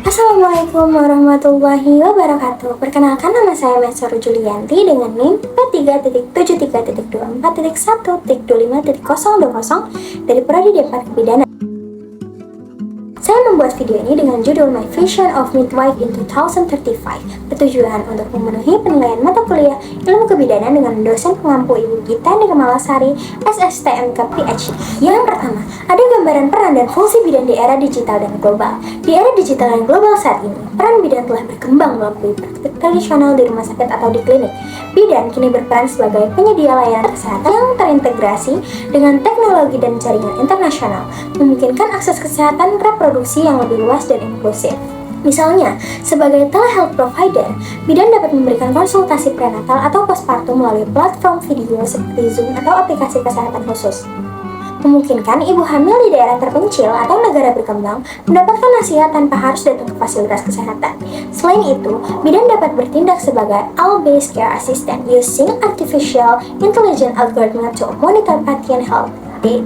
Assalamualaikum warahmatullahi wabarakatuh. Perkenalkan, nama saya Mesor Julianti dengan NIM P3.7324.1.25.020 dari Prodi D4 Kebidanan. Saya membuat video ini dengan judul My Vision of Midwife in 2035, bertujuan untuk memenuhi penilaian mata kuliah ilmu kebidanan dengan dosen pengampu Ibu Gita Nirmalasari, SSTMK PhD. Yang pertama, ada gambaran peran dan fungsi bidan di era digital dan global. Di era digital dan global saat ini, peran bidan telah berkembang melalui praktik tradisional di rumah sakit atau di klinik. Bidan kini berperan sebagai penyedia layanan kesehatan yang terintegrasi dengan teknologi dan jaringan internasional, memungkinkan akses kesehatan reproduksi yang lebih luas dan inklusif. Misalnya, sebagai telehealth provider, bidan dapat memberikan konsultasi prenatal atau postpartum melalui platform video seperti Zoom atau aplikasi kesehatan khusus. Memungkinkan ibu hamil di daerah terpencil atau negara berkembang mendapatkan nasihat tanpa harus datang ke fasilitas kesehatan. Selain itu, bidan dapat bertindak sebagai all-based care assistant using artificial intelligence algorithm to monitor patient health in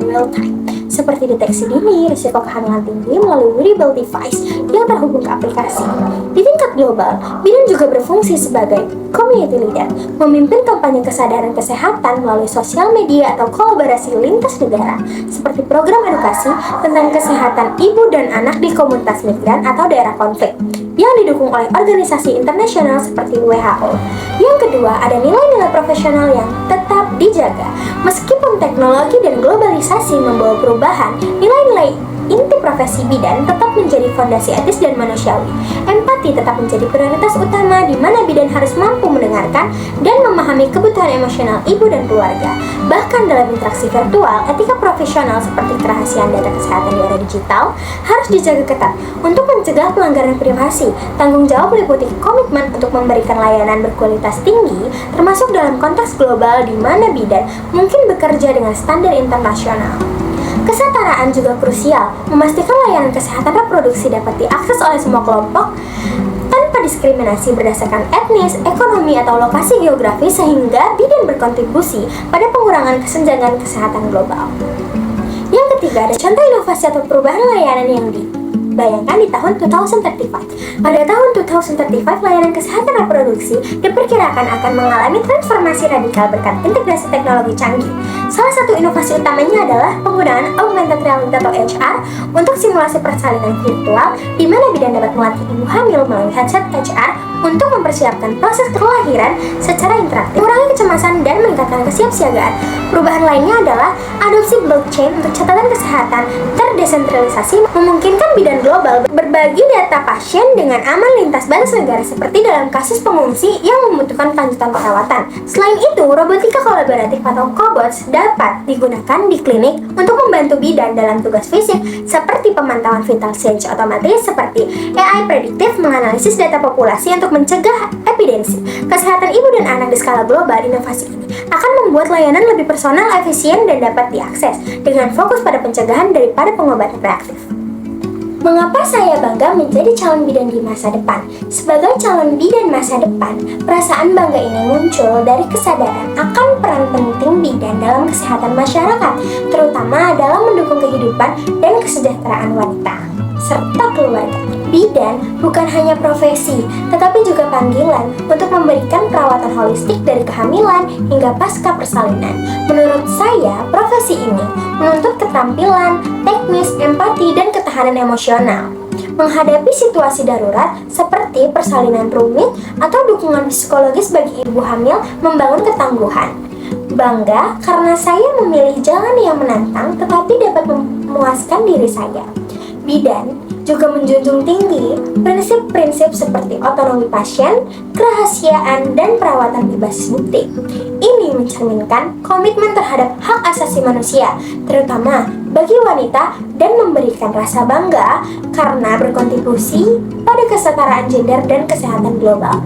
real time, seperti deteksi dini risiko kehamilan tinggi melalui wearable device yang terhubung ke aplikasi. Di tingkat global, bidan juga berfungsi sebagai community leader, memimpin kampanye kesadaran kesehatan melalui sosial media atau kolaborasi lintas negara, seperti program edukasi tentang kesehatan ibu dan anak di komunitas migran atau daerah konflik, yang didukung oleh organisasi internasional seperti WHO. Yang kedua, ada nilai-nilai profesional yang tetap dijaga. Meskipun teknologi dan globalisasi membawa perubahan, nilai-nilai inti profesi bidan tetap menjadi fondasi etis dan manusiawi. Empati tetap menjadi prioritas utama, di mana bidan harus mampu mendengarkan dan memahami kebutuhan emosional ibu dan keluarga. Bahkan dalam interaksi virtual, etika profesional seperti kerahasiaan data kesehatan di era digital harus dijaga ketat untuk mencegah pelanggaran privasi. Tanggung jawab meliputi komitmen untuk memberikan layanan berkualitas tinggi, termasuk dalam konteks global di mana bidan mungkin bekerja dengan standar internasional. Kesetaraan juga krusial, memastikan layanan kesehatan reproduksi dapat diakses oleh semua kelompok tanpa diskriminasi berdasarkan etnis, ekonomi, atau lokasi geografis, sehingga bidan berkontribusi pada pengurangan kesenjangan kesehatan global. Yang ketiga, ada contoh inovasi atau perubahan layanan yang dibayangkan di tahun 2035. Pada tahun 2035, layanan kesehatan reproduksi diperkirakan akan mengalami transformasi radikal berkat integrasi teknologi canggih. Salah satu inovasi utamanya adalah penggunaan augmented reality atau HR untuk simulasi persalinan virtual, di mana bidan dapat melatih ibu hamil melalui headset HR untuk mempersiapkan proses kelahiran secara interaktif, mengurangi kecemasan dan meningkatkan kesiapsiagaan. Perubahan lainnya adalah adopsi blockchain untuk catatan kesehatan terdesentralisasi, memungkinkan bidan global berbagi data pasien dengan aman lintas batas negara, seperti dalam kasus pengungsi yang membutuhkan lanjutan perawatan. Selain itu, robotika kolaboratif atau cobots dapat digunakan di klinik untuk membantu bidan dalam tugas fisik, seperti pemantauan vital signs otomatis, seperti AI prediktif menganalisis data populasi untuk mencegah epidensi. Kesehatan ibu dan anak di skala global, inovasi ini akan membuat layanan lebih personal, efisien, dan dapat diakses dengan fokus pada pencegahan daripada pengobatan reaktif. Mengapa saya bangga menjadi calon bidan di masa depan? Sebagai calon bidan masa depan, perasaan bangga ini muncul dari kesadaran akan peran penting bidan dalam kesehatan masyarakat, terutama dalam mendukung kehidupan dan kesejahteraan wanita serta keluarga. Bidan bukan hanya profesi, tetapi juga panggilan untuk memberikan perawatan holistik dari kehamilan hingga pasca persalinan. Menurut saya, profesi ini menuntut keterampilan, teknis, empati, dan ketahanan emosional menghadapi situasi darurat seperti persalinan rumit atau dukungan psikologis bagi ibu hamil, membangun ketangguhan. Bangga karena saya memilih jalan yang menantang tetapi dapat memuaskan diri saya. Bidan juga menjunjung tinggi prinsip-prinsip seperti otonomi pasien, kerahasiaan, dan perawatan berbasis bukti. Ini mencerminkan komitmen terhadap hak asasi manusia, terutama bagi wanita, dan memberikan rasa bangga karena berkontribusi pada kesetaraan gender dan kesehatan global.